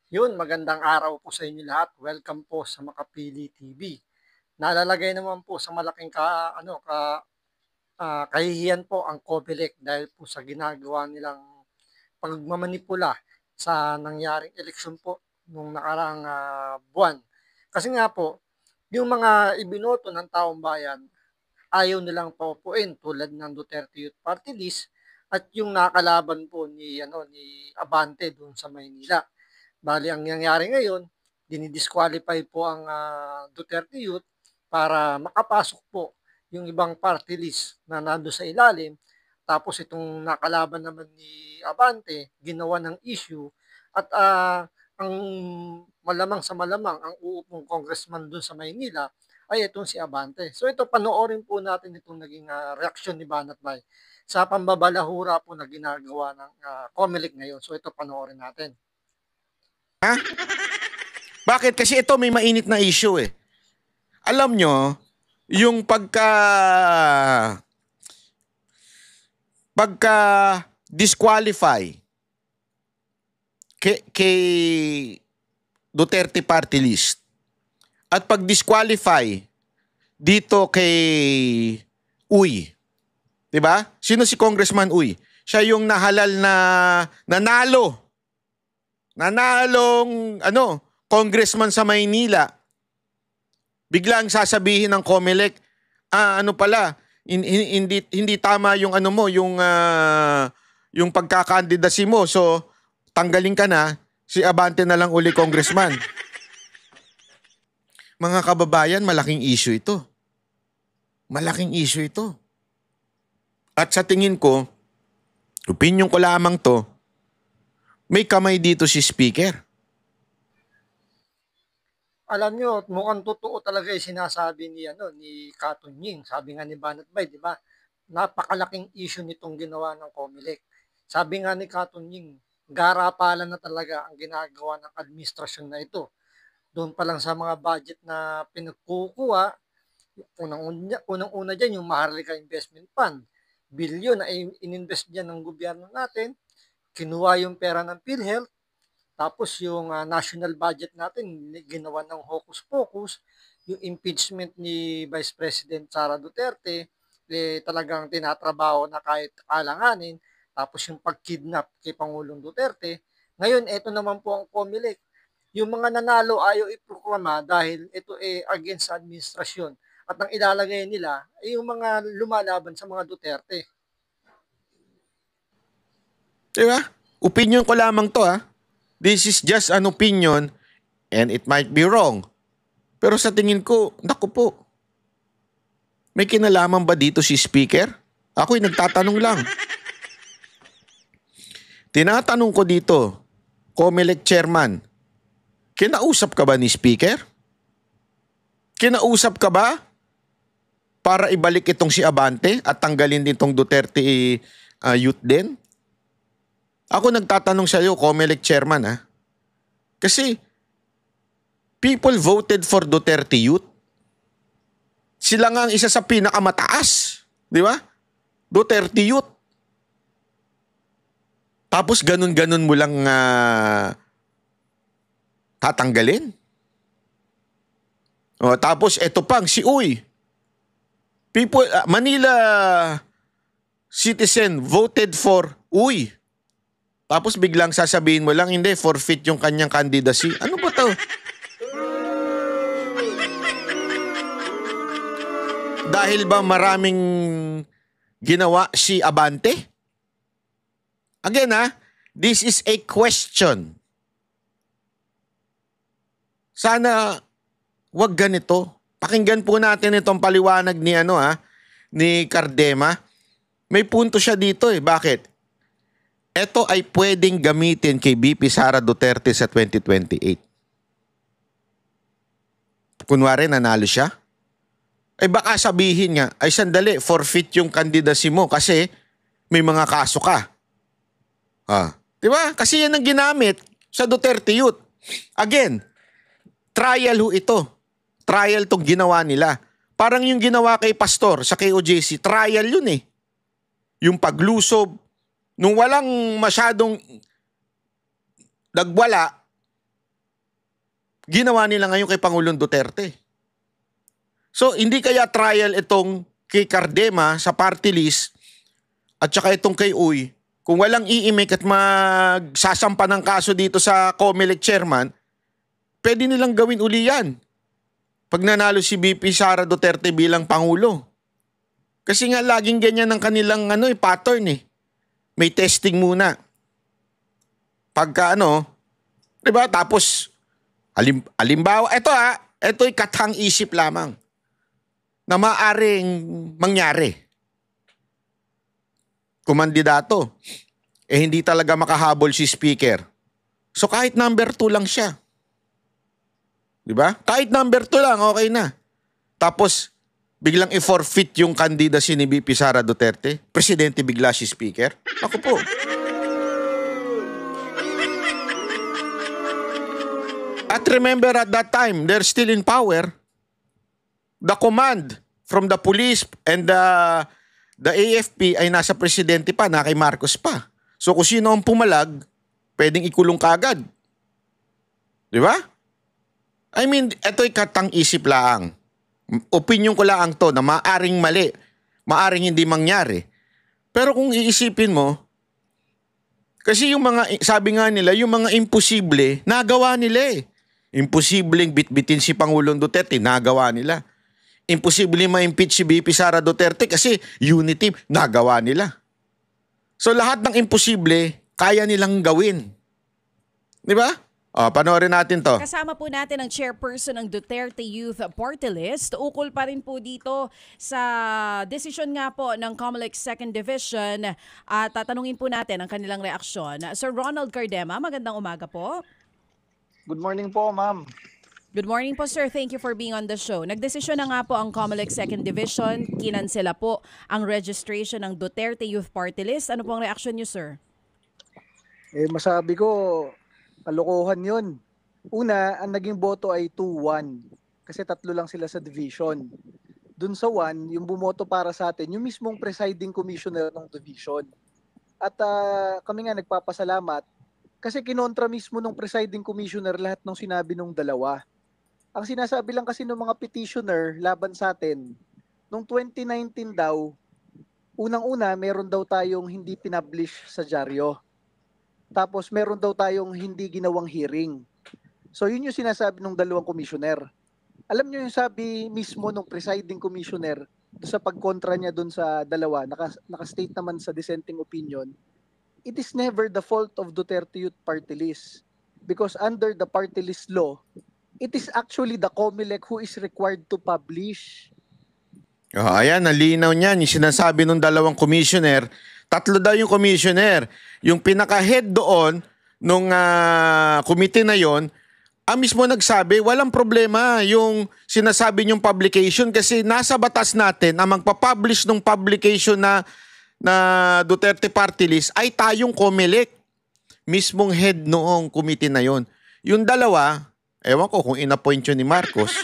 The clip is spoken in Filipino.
Yun, magandang araw po sa inyo lahat. Welcome po sa Makapili TV. Nalalagay naman po sa malaking kahihiyan po ang COMELEC dahil po sa ginagawa nilang pagmamanipula sa nangyaring eleksyon po nung nakaraang buwan. Kasi nga po, yung mga ibinoto ng taong bayan, ayaw nilang paupuin tulad ng Duterte Youth Party List at yung nakalaban po ni Abante doon sa Maynila. Bali, ang nangyari ngayon, dinidisqualify po ang Duterte Youth para makapasok po yung ibang party list na nando sa ilalim. Tapos itong nakalaban naman ni Abante, ginawa ng issue at ang malamang sa malamang ang uupong congressman dun sa Maynila ay itong si Abante. So ito, panoorin po natin itong naging reaksyon ni Banat Bay sa pambabalahura po na ginagawa ng COMELEC ngayon. So ito, panoorin natin. Ha? Bakit? Kasi ito may mainit na issue eh. Alam nyo, yung pagka disqualify kay Duterte Party List at pag disqualify dito kay Uy. 'Di ba? Sino si Congressman Uy? Siya yung nahalal na nanalong congressman sa Maynila. Biglang sasabihin ng COMELEC, hindi tama yung yung pagkakandidasi mo. So tanggalin ka na, si Abante na lang uli congressman. Mga kababayan, malaking issue ito. Malaking issue ito. At sa tingin ko, opinion ko lamang to, may kamay dito si Speaker. Alam nyo, mukhang totoo talaga yung sinasabi ni Katon Ying. Sabi nga ni Banat Bay, di ba? Napakalaking issue nitong ginawa ng COMELEC. Sabi nga ni Katon Ying, garapalan na talaga ang ginagawa ng administrasyon na ito. Doon pa lang sa mga budget na pinagkukuha, unang-una dyan yung Maharlika Investment Fund. Bilyon na ininvest dyan ng gobyerno natin, kinuha yung pera ng PhilHealth, tapos yung national budget natin, ginawa ng hocus pocus, yung impeachment ni Vice President Sara Duterte, talagang tinatrabaho na kahit alanganin, tapos yung pagkidnap kay Pangulong Duterte. Ngayon, ito naman po ang COMELEC. Yung mga nanalo ayaw iproklama dahil ito against sa administrasyon. At ang ilalagay nila ay yung mga lumalaban sa mga Duterte. Diba? Opinion ko lamang to ha. This is just an opinion and it might be wrong. Pero sa tingin ko, naku po, may kinalaman ba dito si Speaker? Ako'y nagtatanong lang. Tinatanong ko dito, COMELEC Chairman, kinausap ka ba ni Speaker? Kinausap ka ba para ibalik itong si Abante at tanggalin din itong Duterte youth din? Ako nagtatanong sa iyo, COMELEC Chairman ha. Kasi people voted for Duterte youth. Sila nga ang isa sa pinakamataas, di ba? Duterte youth. Tapos ganun-ganun mo lang tatanggalin. O, tapos eto pang si Uy. People, Manila citizen voted for Uy. Tapos biglang sasabihin mo lang, hindi, forfeit yung kanyang candidacy. Ano ba to? Dahil ba maraming ginawa si Abante? Again this is a question. Sana wag ganito. Pakinggan po natin itong paliwanag ni ni Cardema. May punto siya dito eh. Bakit? Ito ay pwedeng gamitin kay VP Sara Duterte sa 2028. Kunwari nanalo siya. Ay baka sabihin nga, ay sandali, forfeit yung candidacy mo kasi may mga kaso ka. Diba? Kasi yan ang ginamit sa Duterte Youth. Again, trial ho ito. Trial tong ginawa nila. Parang yung ginawa kay Pastor sa KOJC, trial yun eh. Yung paglusob, nung walang masyadong nagwala, ginawa nila ngayon kay Pangulong Duterte. So, hindi kaya trial itong kay Cardema sa party list at saka itong kay Uy, kung walang iimik at magsasampa ng kaso dito sa COMELEC chairman, pwede nilang gawin uli yan pag nanalo si VP Sara Duterte bilang Pangulo. Kasi nga laging ganyan ang kanilang pattern eh. May testing muna. Pagka diba? Tapos, halimbawa, ito'y katang isip lamang na maaring mangyari. Kumandidato, hindi talaga makahabol si speaker. So kahit number 2 lang siya. Diba? Kahit number 2 lang, okay na. Tapos, biglang i-forfeit yung candidacy ni VP Sara Duterte. Presidente bigla si speaker. Ako po. At remember at that time, they're still in power. The command from the police and the AFP ay nasa presidente pa, na kay Marcos pa. So kung sino ang pumalag, pwedeng ikulong kagad. Di ba? I mean, ito'y katang isip lang. Opinion ko lang to na maaring mali, maaring hindi mangyari. Pero kung iisipin mo, kasi yung mga, sabi nga nila, yung mga imposible, nagawa nila eh. Imposibleng bitbitin si Pangulong Duterte, nagawa nila. Imposible ma-impeach si VP Sara Duterte kasi unity, nagawa nila. So lahat ng imposible, kaya nilang gawin. Di ba? Panoorin natin to. Kasama po natin ang chairperson ng Duterte Youth Party List. Ukol pa rin po dito sa desisyon nga po ng COMELEC 2nd Division at tatanungin po natin ang kanilang reaksyon. Sir Ronald Cardema, magandang umaga po. Good morning po, ma'am. Good morning po, sir. Thank you for being on the show. Nagdesisyon na nga po ang COMELEC 2nd Division. Kinansela po ang registration ng Duterte Youth Party List. Ano po ang reaksyon niyo, sir? Masabi ko, kalokohan yun. Una, ang naging boto ay 2-1. Kasi 3 lang sila sa division. Dun sa 1, yung bumoto para sa atin, yung mismong presiding commissioner ng division. At kami nga nagpapasalamat kasi kinontra mismo ng presiding commissioner lahat ng sinabi nung dalawa. Ang sinasabi lang kasi ng mga petitioner laban sa atin, nung 2019 daw, unang-una meron daw tayong hindi pinablish sa dyaryo. Tapos meron daw tayong hindi ginawang hearing. So yun yung sinasabi ng dalawang commissioner. Alam nyo yung sabi mismo ng presiding commissioner sa pagkontra niya dun sa dalawa, naka-state naman sa dissenting opinion, it is never the fault of Duterte Youth Party List. Because under the party list law, it is actually the COMELEC who is required to publish. Ayan, nalinaw niyan. Yung sinasabi ng dalawang commissioner, 3 daw yung commissioner. Yung pinaka-head doon, nung committee na yon, mismo nagsabi, walang problema yung sinasabi niyong publication kasi nasa batas natin ang magpapublish ng publication na Duterte Party List ay tayong COMELEC. Mismong head noong committee na yon. Yung dalawa, ewan ko kung in-appoint yun ni Marcos.